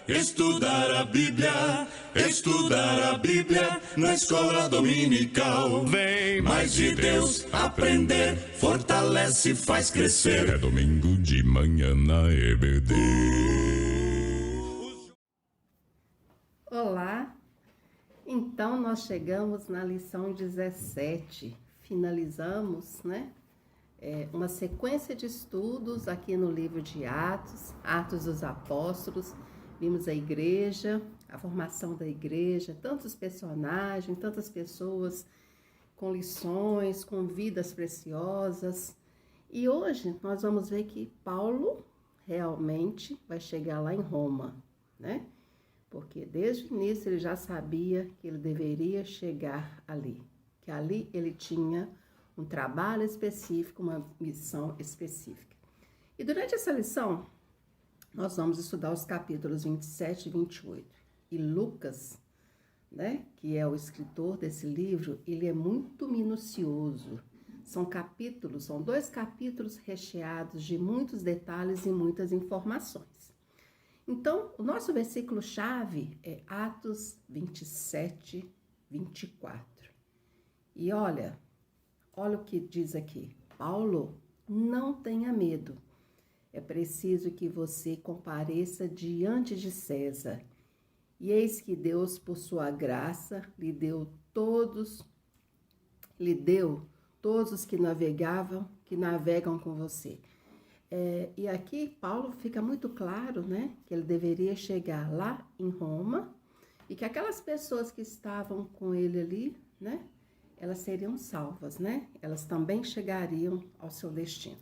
Estudar a Bíblia na escola dominical. Vem mais de Deus aprender, fortalece e faz crescer. É domingo de manhã na EBD. Olá, então nós chegamos na lição 17, finalizamos, uma sequência de estudos aqui no livro de Atos, Atos dos Apóstolos. Vimos a igreja, a formação da igreja, tantos personagens, tantas pessoas com lições, com vidas preciosas. E hoje nós vamos ver que Paulo realmente vai chegar lá em Roma, né? Porque desde o início ele já sabia que ele deveria chegar ali, que ali ele tinha um trabalho específico, uma missão específica. E durante essa lição, nós vamos estudar os capítulos 27 e 28. E Lucas, que é o escritor desse livro, ele é muito minucioso. São dois capítulos recheados de muitos detalhes e muitas informações. Então, o nosso versículo-chave é Atos 27, 24. E olha o que diz aqui. Paulo, não tenha medo. É preciso que você compareça diante de César. E eis que Deus, por sua graça, lhe deu todos os que navegam com você. E aqui Paulo fica muito claro, que ele deveria chegar lá em Roma e que aquelas pessoas que estavam com ele ali, elas seriam salvas, Elas também chegariam ao seu destino,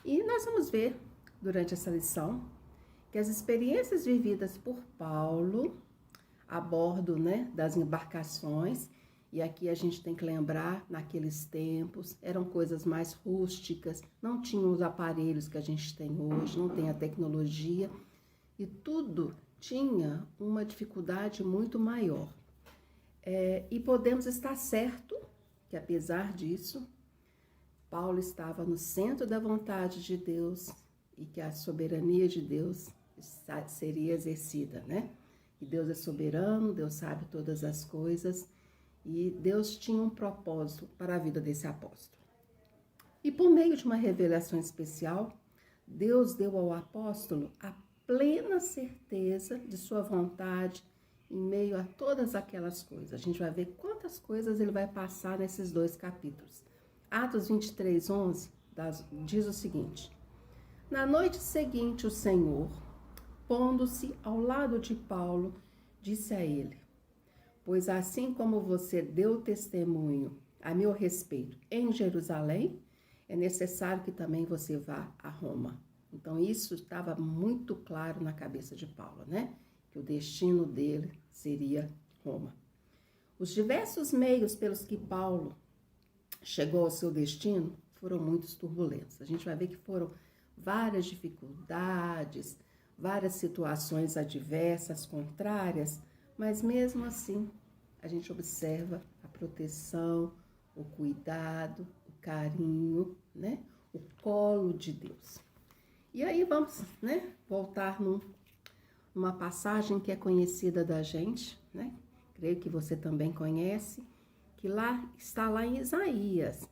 E nós vamos ver, durante essa lição, que as experiências vividas por Paulo a bordo, das embarcações, e aqui a gente tem que lembrar, naqueles tempos, eram coisas mais rústicas, não tinham os aparelhos que a gente tem hoje, não tem a tecnologia, e tudo tinha uma dificuldade muito maior. E podemos estar certo que, apesar disso, Paulo estava no centro da vontade de Deus e que a soberania de Deus seria exercida, Que Deus é soberano, Deus sabe todas as coisas e Deus tinha um propósito para a vida desse apóstolo. E por meio de uma revelação especial, Deus deu ao apóstolo a plena certeza de sua vontade em meio a todas aquelas coisas. A gente vai ver quantas coisas ele vai passar nesses dois capítulos. Atos 23, 11 diz o seguinte: na noite seguinte o Senhor, pondo-se ao lado de Paulo, disse a ele: pois assim como você deu testemunho a meu respeito em Jerusalém, é necessário que também você vá a Roma. Então isso estava muito claro na cabeça de Paulo, Que o destino dele seria Roma. Os diversos meios pelos que Paulo chegou ao seu destino foram muito turbulentos. A gente vai ver que foram várias dificuldades, várias situações adversas, contrárias, mas mesmo assim a gente observa a proteção, o cuidado, o carinho, o colo de Deus. E aí vamos, voltar numa passagem que é conhecida da gente, Creio que você também conhece, que está lá em Isaías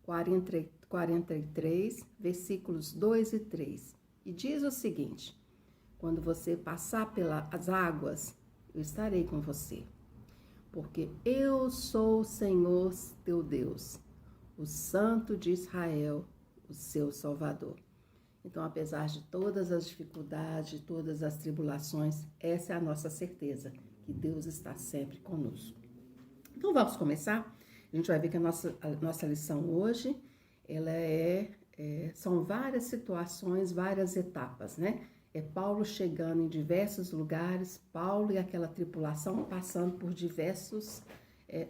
43, versículos 2 e 3. E diz o seguinte: quando você passar pelas águas, eu estarei com você. Porque eu sou o Senhor teu Deus, o Santo de Israel, o seu Salvador. Então, apesar de todas as dificuldades, de todas as tribulações, essa é a nossa certeza, que Deus está sempre conosco. Então, vamos começar? A gente vai ver que a nossa lição hoje, são várias situações, várias etapas, É Paulo chegando em diversos lugares, Paulo e aquela tripulação passando por diversos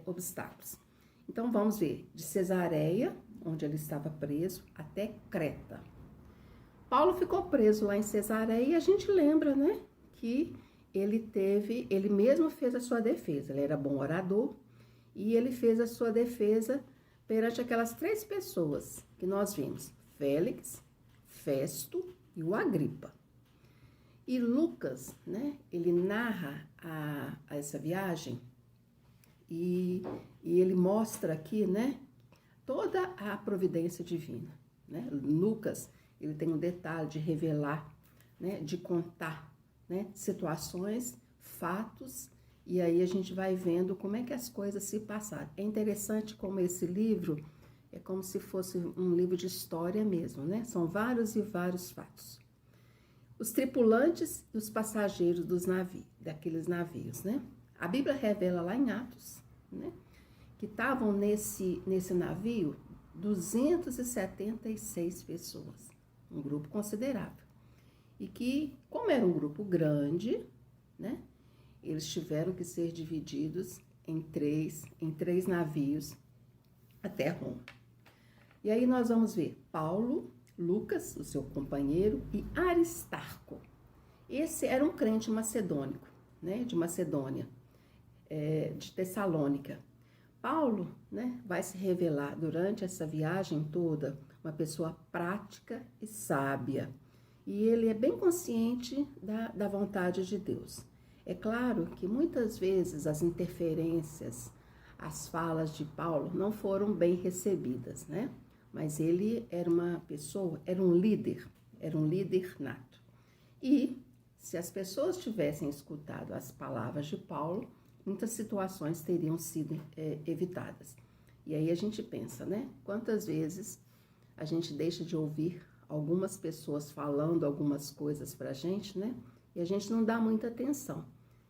obstáculos. Então, vamos ver, de Cesareia, onde ele estava preso, até Creta. Paulo ficou preso lá em Cesareia e a gente lembra, que ele mesmo fez a sua defesa. Ele era bom orador e ele fez a sua defesa perante aquelas três pessoas que nós vimos: Félix, Festo e o Agripa. E Lucas, né, ele narra a essa viagem e ele mostra aqui, né, toda a providência divina, né? Lucas, ele tem um detalhe de revelar, né, de contar, né, situações, fatos, e aí a gente vai vendo como é que as coisas se passaram. É interessante como esse livro é como se fosse um livro de história mesmo, né? São vários e vários fatos. Os tripulantes e os passageiros daqueles navios, né? A Bíblia revela lá em Atos, né, que estavam nesse navio 276 pessoas, um grupo considerável. E que, como era um grupo grande, né, eles tiveram que ser divididos em três navios até Roma. E aí nós vamos ver Paulo, Lucas, o seu companheiro, e Aristarco. Esse era um crente macedônico, né, de Macedônia, de Tessalônica. Paulo, né, vai se revelar durante essa viagem toda uma pessoa prática e sábia. E ele é bem consciente da vontade de Deus. É claro que muitas vezes as interferências, as falas de Paulo não foram bem recebidas, né? Mas ele era uma pessoa, era um líder nato. E se as pessoas tivessem escutado as palavras de Paulo, muitas situações teriam sido evitadas. E aí a gente pensa, né? Quantas vezes a gente deixa de ouvir algumas pessoas falando algumas coisas pra gente, né? E a gente não dá muita atenção.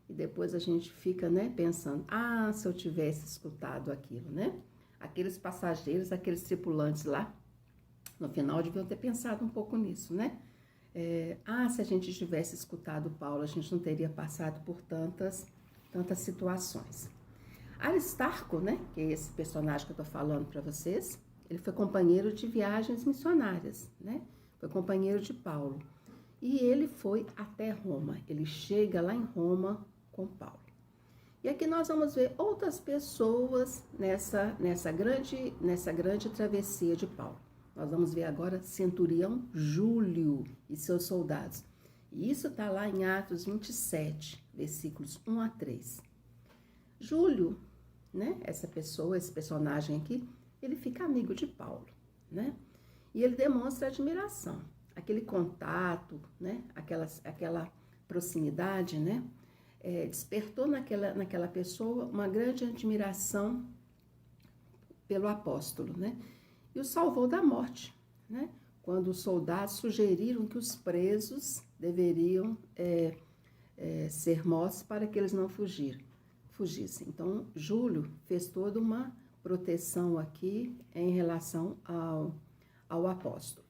E depois a gente fica, né, pensando, se eu tivesse escutado aquilo, né? Aqueles passageiros, aqueles tripulantes lá, no final deviam ter pensado um pouco nisso, né? Se a gente tivesse escutado Paulo, a gente não teria passado por tantas situações. Aristarco, né, que é esse personagem que eu tô falando para vocês, ele foi companheiro de viagens missionárias, né? Foi companheiro de Paulo. E ele foi até Roma. Ele chega lá em Roma com Paulo. E aqui nós vamos ver outras pessoas nessa grande travessia de Paulo. Nós vamos ver agora centurião Júlio e seus soldados. E isso está lá em Atos 27, versículos 1 a 3. Júlio, né, essa pessoa, esse personagem aqui, ele fica amigo de Paulo, né? E ele demonstra admiração, aquele contato, né, aquela proximidade, né, despertou naquela pessoa uma grande admiração pelo apóstolo, né? E o salvou da morte, né? Quando os soldados sugeriram que os presos deveriam ser mortos para que eles não fugissem. Então, Júlio fez toda uma proteção aqui em relação ao apóstolo.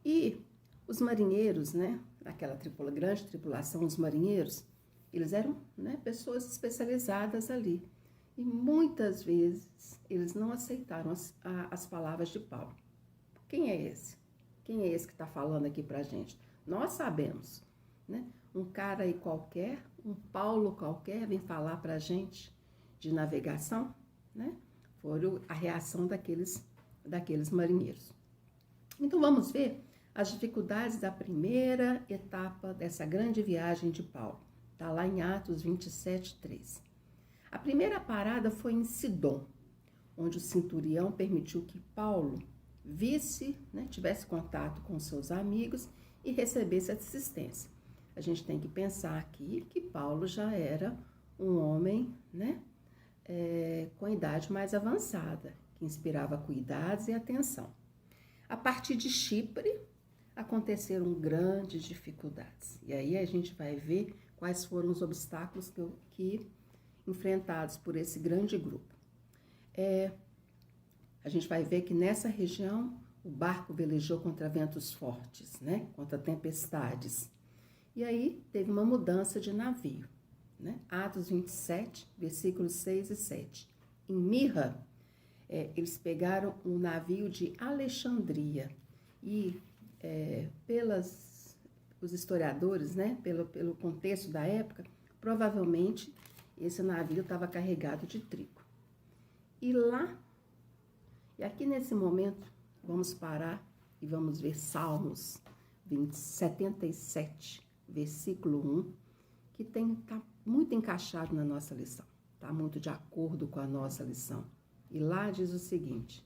E os marinheiros, né, aquela grande tripulação, os marinheiros, eles eram, né, pessoas especializadas ali. E muitas vezes eles não aceitaram as palavras de Paulo. Quem é esse? Quem é esse que está falando aqui para a gente? Nós sabemos, né? Um cara aí qualquer, um Paulo qualquer, vem falar para a gente de navegação, né? Foi a reação daqueles marinheiros. Então vamos ver as dificuldades da primeira etapa dessa grande viagem de Paulo. Está lá em Atos 27, 3. A primeira parada foi em Sidom, onde o centurião permitiu que Paulo tivesse contato com seus amigos e recebesse assistência. A gente tem que pensar aqui que Paulo já era um homem, né, com idade mais avançada, que inspirava cuidados e atenção. A partir de Chipre, aconteceram grandes dificuldades. E aí a gente vai ver quais foram os obstáculos que enfrentados por esse grande grupo. A gente vai ver que nessa região o barco velejou contra ventos fortes, né? Contra tempestades. E aí teve uma mudança de navio, né? Atos 27, versículos 6 e 7. Em Mirra, eles pegaram um navio de Alexandria e os historiadores, né? Pelo contexto da época, provavelmente esse navio estava carregado de trigo. E aqui nesse momento, vamos parar e vamos ver Salmos 77, versículo 1, que está muito encaixado na nossa lição, está muito de acordo com a nossa lição. E lá diz o seguinte: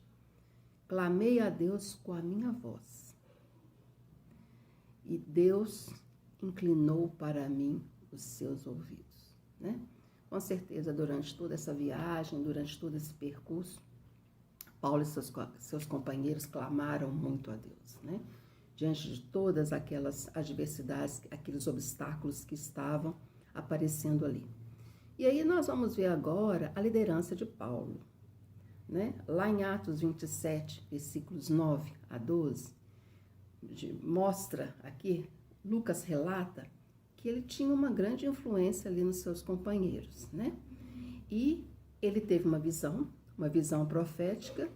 clamei a Deus com a minha voz, e Deus inclinou para mim os seus ouvidos, né? Com certeza, durante toda essa viagem, durante todo esse percurso, Paulo e seus companheiros clamaram muito a Deus, né? Diante de todas aquelas adversidades, aqueles obstáculos que estavam aparecendo ali. E aí nós vamos ver agora a liderança de Paulo, né? Lá em Atos 27, versículos 9 a 12, mostra aqui, Lucas relata que ele tinha uma grande influência ali nos seus companheiros, né? E ele teve uma visão profética,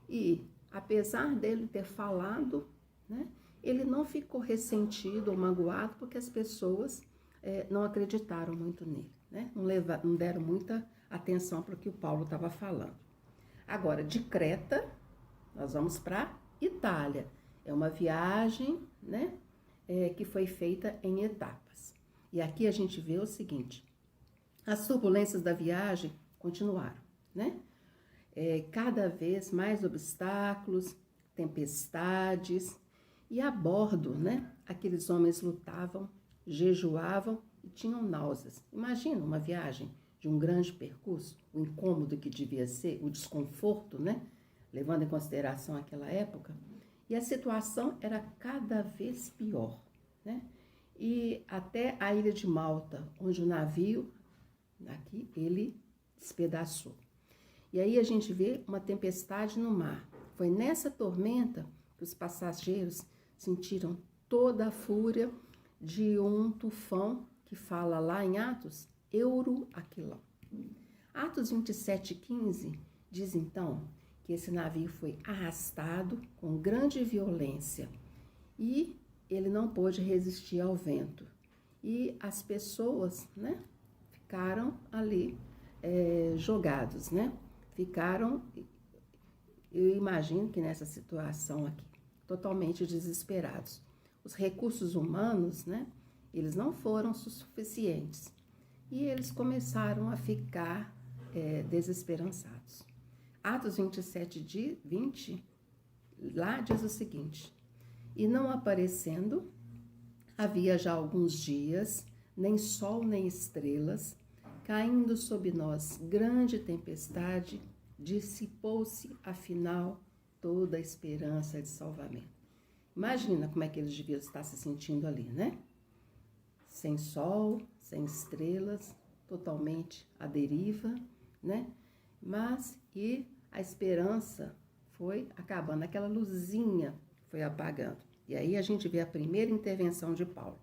e apesar dele ter falado, né, ele não ficou ressentido ou magoado porque as pessoas não acreditaram muito nele, né? Não deram muita atenção para o que o Paulo estava falando. Agora, de Creta, nós vamos para Itália. É uma viagem, né, que foi feita em etapas. E aqui a gente vê o seguinte: as turbulências da viagem continuaram, né? Cada vez mais obstáculos, tempestades, e a bordo, né, aqueles homens lutavam, jejuavam e tinham náuseas. Imagina uma viagem de um grande percurso, o incômodo que devia ser, o desconforto, né, levando em consideração aquela época. E a situação era cada vez pior, né? E até a ilha de Malta, onde o navio, aqui, ele despedaçou. E aí a gente vê uma tempestade no mar. Foi nessa tormenta que os passageiros sentiram toda a fúria de um tufão que fala lá em Atos, Euroaquilão. Atos 27:15 diz então que esse navio foi arrastado com grande violência e ele não pôde resistir ao vento. E as pessoas, né, ficaram ali jogados, né? Ficaram, eu imagino que nessa situação aqui, totalmente desesperados. Os recursos humanos, né, eles não foram suficientes. E eles começaram a ficar desesperançados. Atos 27:20, lá diz o seguinte: e não aparecendo, havia já alguns dias, nem sol nem estrelas, caindo sobre nós grande tempestade, dissipou-se afinal toda a esperança de salvamento. Imagina como é que eles deviam estar se sentindo ali, né? Sem sol, sem estrelas, totalmente à deriva, né? Mas e a esperança foi acabando, aquela luzinha foi apagando. E aí a gente vê a primeira intervenção de Paulo,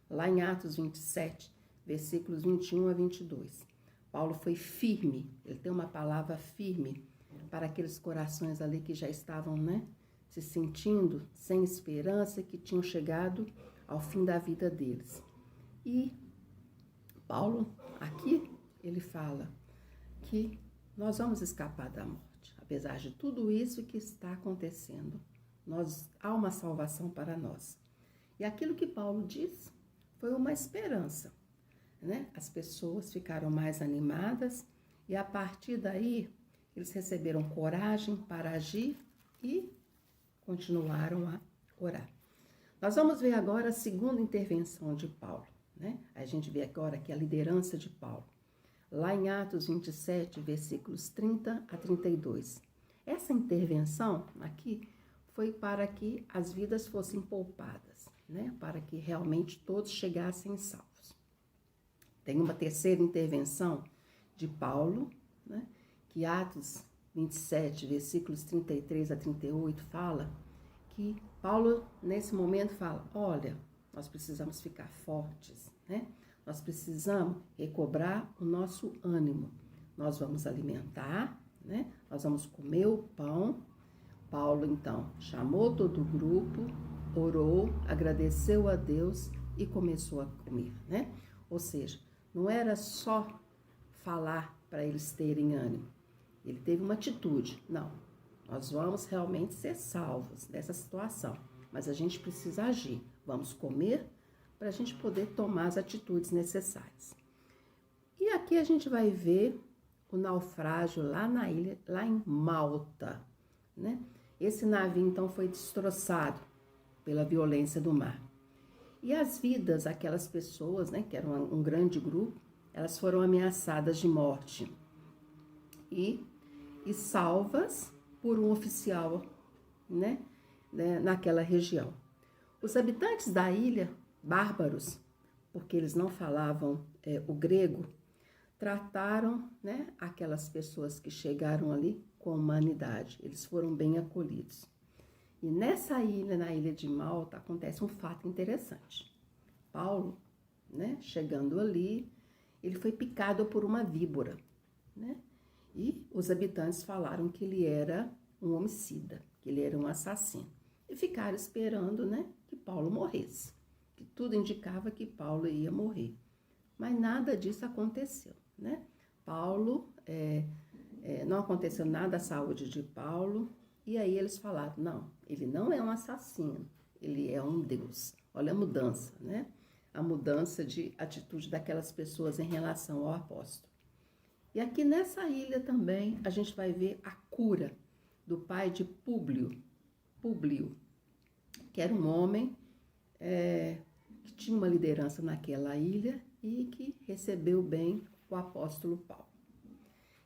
lá em Atos 27, versículos 21 a 22. Paulo foi firme, ele tem uma palavra firme para aqueles corações ali que já estavam, né, se sentindo sem esperança, que tinham chegado ao fim da vida deles. E Paulo, aqui, ele fala que nós vamos escapar da morte. Apesar de tudo isso que está acontecendo, há uma salvação para nós. E aquilo que Paulo diz foi uma esperança, né? As pessoas ficaram mais animadas e a partir daí eles receberam coragem para agir e continuaram a orar. Nós vamos ver agora a segunda intervenção de Paulo, né? A gente vê agora aqui a liderança de Paulo, lá em Atos 27, versículos 30 a 32. Essa intervenção aqui foi para que as vidas fossem poupadas, né? Para que realmente todos chegassem salvos. Tem uma terceira intervenção de Paulo, né? Que Atos 27, versículos 33 a 38, fala que Paulo, nesse momento, fala: olha, nós precisamos ficar fortes, né? Nós precisamos recobrar o nosso ânimo. Nós vamos alimentar, né? Nós vamos comer o pão. Paulo, então, chamou todo o grupo, orou, agradeceu a Deus e começou a comer, né? Ou seja, não era só falar para eles terem ânimo. Ele teve uma atitude. Não, nós vamos realmente ser salvos dessa situação, mas a gente precisa agir. Vamos comer para a gente poder tomar as atitudes necessárias. E aqui a gente vai ver o naufrágio lá na ilha, lá em Malta, né? Esse navio então foi destroçado pela violência do mar. E as vidas, aquelas pessoas, né, que eram um grande grupo, elas foram ameaçadas de morte e salvas por um oficial, né, naquela região. Os habitantes da ilha, bárbaros, porque eles não falavam o grego, trataram, né, aquelas pessoas que chegaram ali com humanidade. Eles foram bem acolhidos. E nessa ilha, na ilha de Malta, acontece um fato interessante. Paulo, né, chegando ali, ele foi picado por uma víbora, né? E os habitantes falaram que ele era um homicida, que ele era um assassino. E ficaram esperando, né, que Paulo morresse. Que tudo indicava que Paulo ia morrer. Mas nada disso aconteceu, né? Paulo, não aconteceu nada à saúde de Paulo. E aí eles falaram, não, ele não é um assassino, ele é um Deus. Olha a mudança, né? A mudança de atitude daquelas pessoas em relação ao apóstolo. E aqui nessa ilha também a gente vai ver a cura do pai de Públio, que era um homem que tinha uma liderança naquela ilha e que recebeu bem o apóstolo Paulo.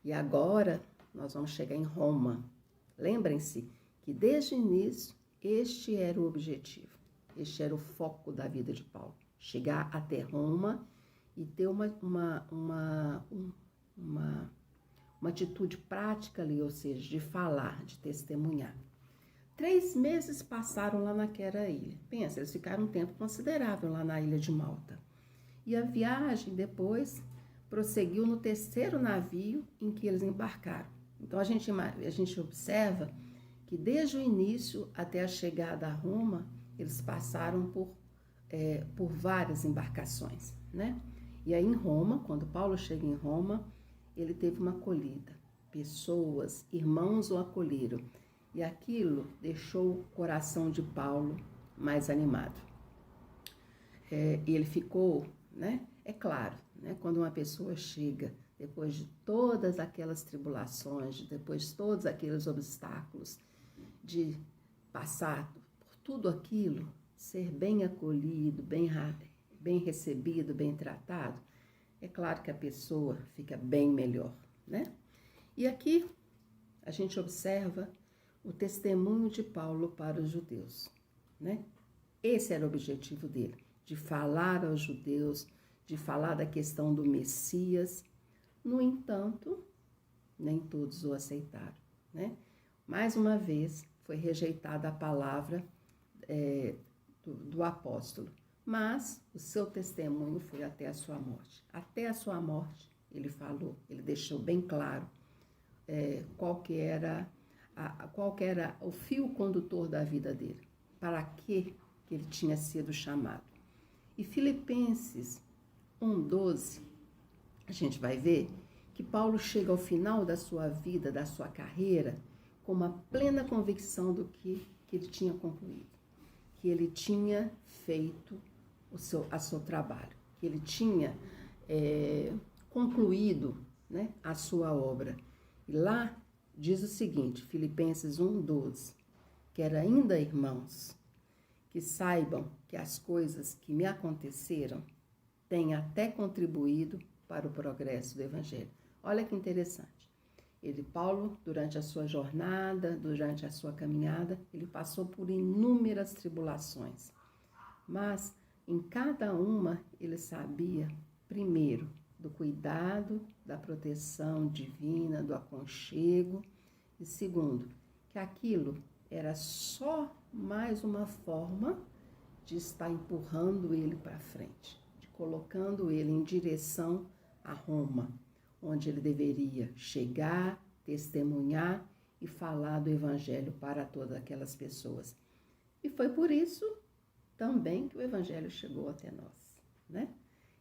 E agora nós vamos chegar em Roma. Lembrem-se que desde o início este era o objetivo, este era o foco da vida de Paulo. Chegar até Roma e ter uma atitude prática ali, ou seja, de falar, de testemunhar. 3 meses passaram lá naquela ilha. Pensa, eles ficaram um tempo considerável lá na ilha de Malta. E a viagem depois prosseguiu no 3º navio em que eles embarcaram. Então a gente observa que desde o início até a chegada a Roma, eles passaram por várias embarcações, né? E aí em Roma, quando Paulo chega em Roma, ele teve uma acolhida. Pessoas, irmãos o acolheram. E aquilo deixou o coração de Paulo mais animado. E ele ficou, né? É claro, né? Quando uma pessoa chega, depois de todas aquelas tribulações, depois de todos aqueles obstáculos, de passar por tudo aquilo, ser bem acolhido, bem recebido, bem tratado, é claro que a pessoa fica bem melhor, né? E aqui a gente observa o testemunho de Paulo para os judeus, né? Esse era o objetivo dele, de falar aos judeus, de falar da questão do Messias. No entanto, nem todos o aceitaram, né? Mais uma vez, foi rejeitada a palavra do apóstolo, mas o seu testemunho foi até a sua morte. Até a sua morte, ele falou, ele deixou bem claro qual que era o fio condutor da vida dele, para que ele tinha sido chamado. E Filipenses 1:12, a gente vai ver que Paulo chega ao final da sua vida, da sua carreira, com uma plena convicção do que ele tinha concluído, que ele tinha feito o seu trabalho, que ele tinha concluído, né, a sua obra. E lá diz o seguinte, Filipenses 1:12, quero ainda, irmãos, que saibam que as coisas que me aconteceram têm até contribuído para o progresso do Evangelho. Olha que interessante. Paulo, durante a sua jornada, durante a sua caminhada, ele passou por inúmeras tribulações. Mas em cada uma ele sabia, primeiro, do cuidado, da proteção divina, do aconchego. E segundo, que aquilo era só mais uma forma de estar empurrando ele para frente, de colocando ele em direção a Roma, onde ele deveria chegar, testemunhar e falar do Evangelho para todas aquelas pessoas. E foi por isso também que o Evangelho chegou até nós, né?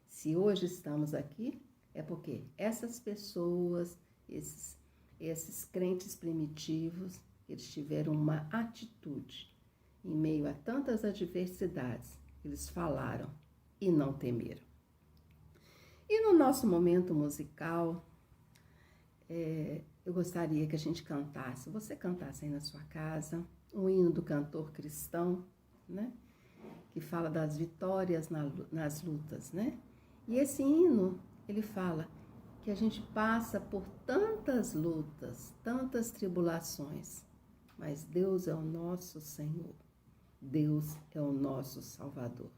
Se hoje estamos aqui, é porque essas pessoas, esses crentes primitivos, eles tiveram uma atitude em meio a tantas adversidades. Eles falaram e não temer. E no nosso momento musical, eu gostaria que a gente cantasse, você cantasse aí na sua casa, um hino do cantor cristão, né? Que fala das vitórias nas lutas, né? E esse hino, ele fala que a gente passa por tantas lutas, tantas tribulações, mas Deus é o nosso Senhor, Deus é o nosso Salvador.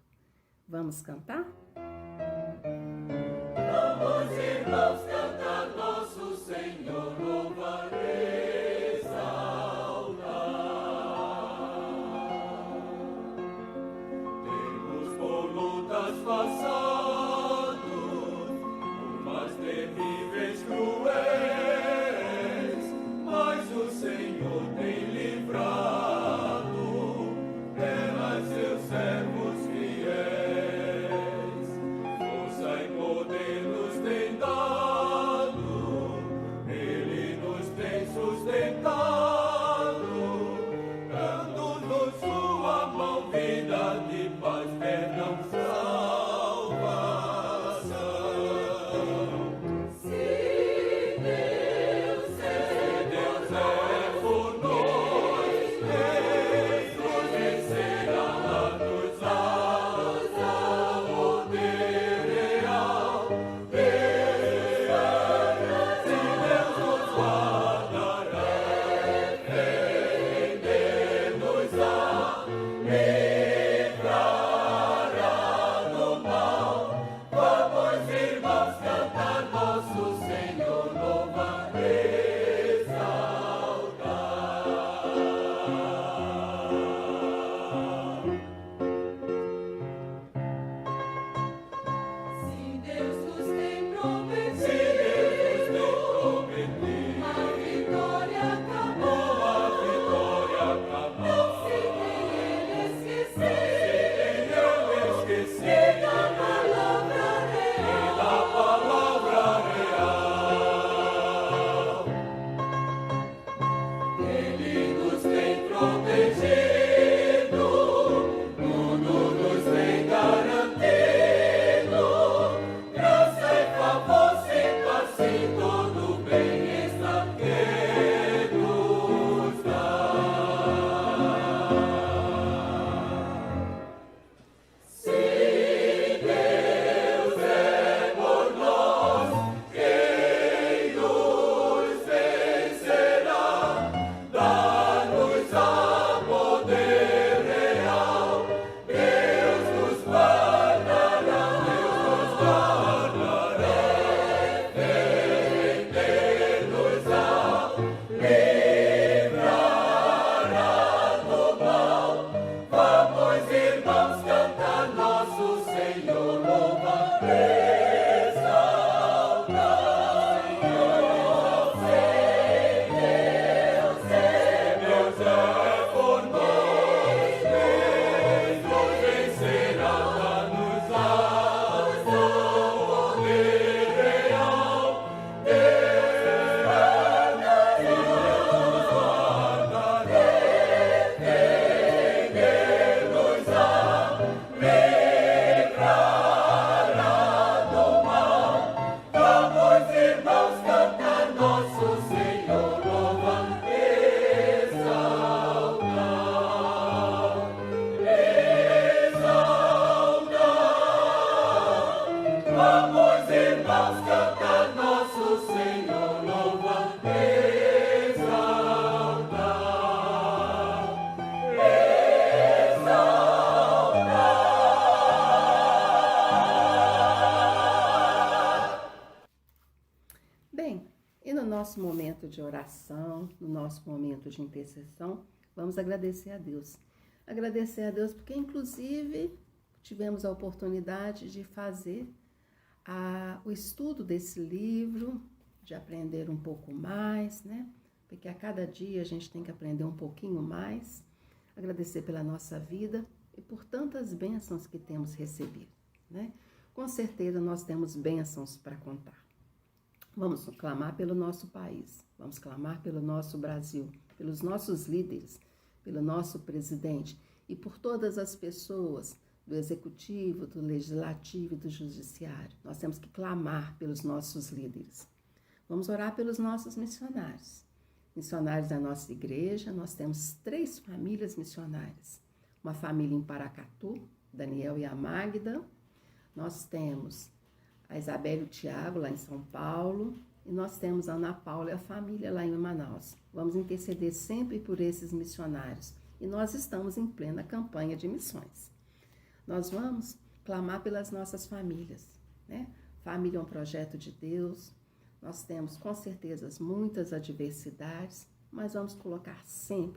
Vamos cantar? Vamos, irmãos, cantar nosso Senhor, louvar e exaltar. Temos por lutas passados, umas terríveis cruéis, mas o Senhor tem livrado delas seus servos fiéis. Força e poder nos tem dado, Ele nos tem sustentado, dando-nos sua mão, vida de paz, perdão, salvação. Se Deus é por nós, Deus nos vencerá lá nos altos, ao poder real. Se Deus nos guardará, defender-nos-á, livrará do mal. Vamos, irmãos, cantar nosso Senhor, louvar e exaltar. Se Deus nos tem prometido, Se Deus nos tem prometido, a vitória acabou. a vitória acabou. Se tem Ele esquecido Ele esqueceu da palavra real, da palavra real. Ele nos tem protegido, tudo nos tem garantido. Graça e favor sempre assim, todo bem-estar que nos dá. Se Deus é por nós, quem nos vencerá? Dá-nos a poder real. Deus nos guardará, defender-nos-á, livrará do mal. Vamos, irmãos, cantar nosso Senhor, louvar e exaltar. Deus é por nós, Deus nos vencerá, dá-nos asas, poder real. Defender-nos-á, livrará do mal. Vamos, irmãos, cantar nosso Senhor, louvar e exaltar. Exaltar. Vamos, irmãos, cantar nosso Senhor, louvar e exaltar. Bem, e no nosso momento de oração, no nosso momento de intercessão, vamos agradecer a Deus. Agradecer a Deus porque, inclusive, tivemos a oportunidade de fazer o estudo desse livro, de aprender um pouco mais, né? Porque a cada dia a gente tem que aprender um pouquinho mais. Agradecer pela nossa vida e por tantas bênçãos que temos recebido, né? Com certeza nós temos bênçãos para contar. Vamos clamar pelo nosso país, vamos clamar pelo nosso Brasil, pelos nossos líderes, pelo nosso presidente e por todas as pessoas, do executivo, do legislativo e do judiciário. Nós temos que clamar pelos nossos líderes. Vamos orar pelos nossos missionários. Missionários da nossa igreja, nós temos 3 famílias missionárias. Uma família em Paracatu, Daniel e a Magda. Nós temos a Isabel e o Tiago, lá em São Paulo. E nós temos a Ana Paula e a família lá em Manaus. Vamos interceder sempre por esses missionários. E nós estamos em plena campanha de missões. Nós vamos clamar pelas nossas famílias, né? Família é um projeto de Deus. Nós temos, com certeza, muitas adversidades, mas vamos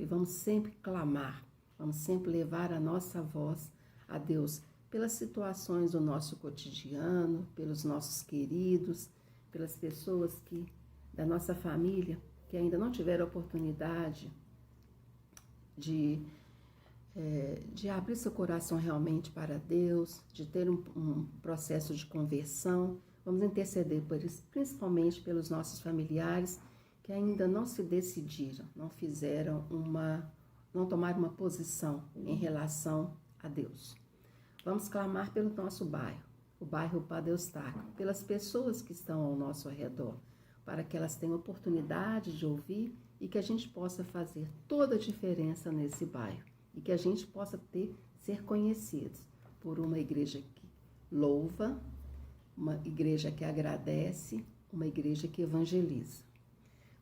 vamos sempre clamar, vamos sempre levar a nossa voz a Deus pelas situações do nosso cotidiano, pelos nossos queridos, pelas pessoas da nossa família que ainda não tiveram oportunidade de abrir seu coração realmente para Deus, de ter um processo de conversão. Vamos interceder por isso, principalmente pelos nossos familiares que ainda não se decidiram, não tomaram uma posição em relação a Deus. Vamos clamar pelo nosso bairro, o bairro Padre Eustáquio, pelas pessoas que estão ao nosso redor, para que elas tenham oportunidade de ouvir e que a gente possa fazer toda a diferença nesse bairro e que a gente possa ser conhecidos por uma igreja que louva, uma igreja que agradece, uma igreja que evangeliza.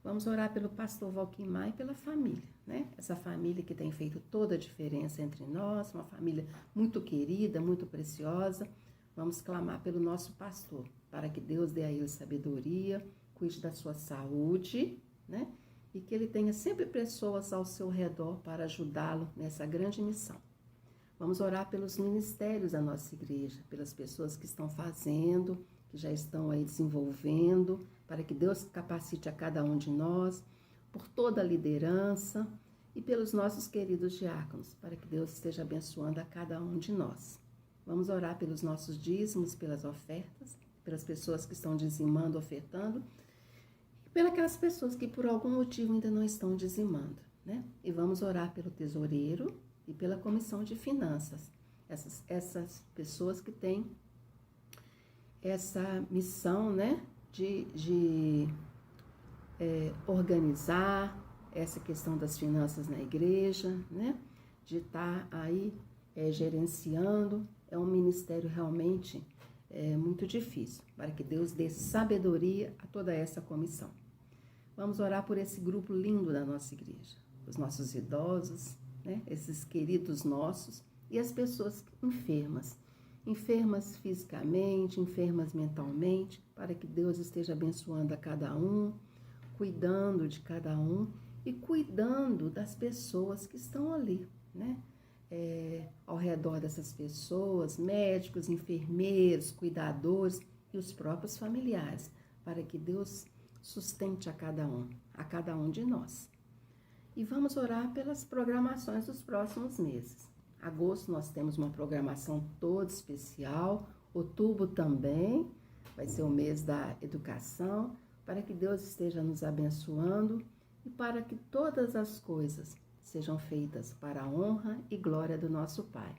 Vamos orar pelo pastor Valquimar e pela família, né? Essa família que tem feito toda a diferença entre nós, uma família muito querida, muito preciosa. Vamos clamar pelo nosso pastor, para que Deus dê a ele sabedoria, cuide da sua saúde, né? E que ele tenha sempre pessoas ao seu redor para ajudá-lo nessa grande missão. Vamos orar pelos ministérios da nossa igreja, pelas pessoas que estão fazendo, que já estão aí desenvolvendo, para que Deus capacite a cada um de nós, por toda a liderança e pelos nossos queridos diáconos, para que Deus esteja abençoando a cada um de nós. Vamos orar pelos nossos dízimos, pelas ofertas, pelas pessoas que estão dizimando, ofertando, e pelas pessoas que por algum motivo ainda não estão dizimando, né? E vamos orar pelo tesoureiro e pela comissão de finanças, essas pessoas que têm essa missão, né, de organizar essa questão das finanças na igreja, né, de estar aí gerenciando. É um ministério realmente muito difícil, para que Deus dê sabedoria a toda essa comissão. Vamos orar por esse grupo lindo da nossa igreja, os nossos idosos, né, esses queridos nossos, e as pessoas enfermas fisicamente, enfermas mentalmente, para que Deus esteja abençoando a cada um, cuidando de cada um e cuidando das pessoas que estão ali, né, ao redor dessas pessoas, médicos, enfermeiros, cuidadores e os próprios familiares, para que Deus sustente a cada um de nós. E vamos orar pelas programações dos próximos meses. Agosto nós temos uma programação toda especial, outubro também, vai ser o mês da educação, para que Deus esteja nos abençoando e para que todas as coisas sejam feitas para a honra e glória do nosso Pai.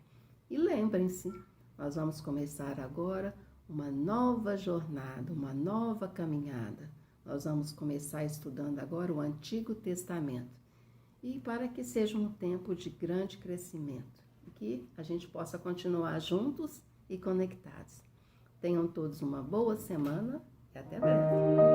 E lembrem-se, nós vamos começar agora uma nova jornada, uma nova caminhada. Nós vamos começar estudando agora o Antigo Testamento. E para que seja um tempo de grande crescimento, e que a gente possa continuar juntos e conectados. Tenham todos uma boa semana e até breve.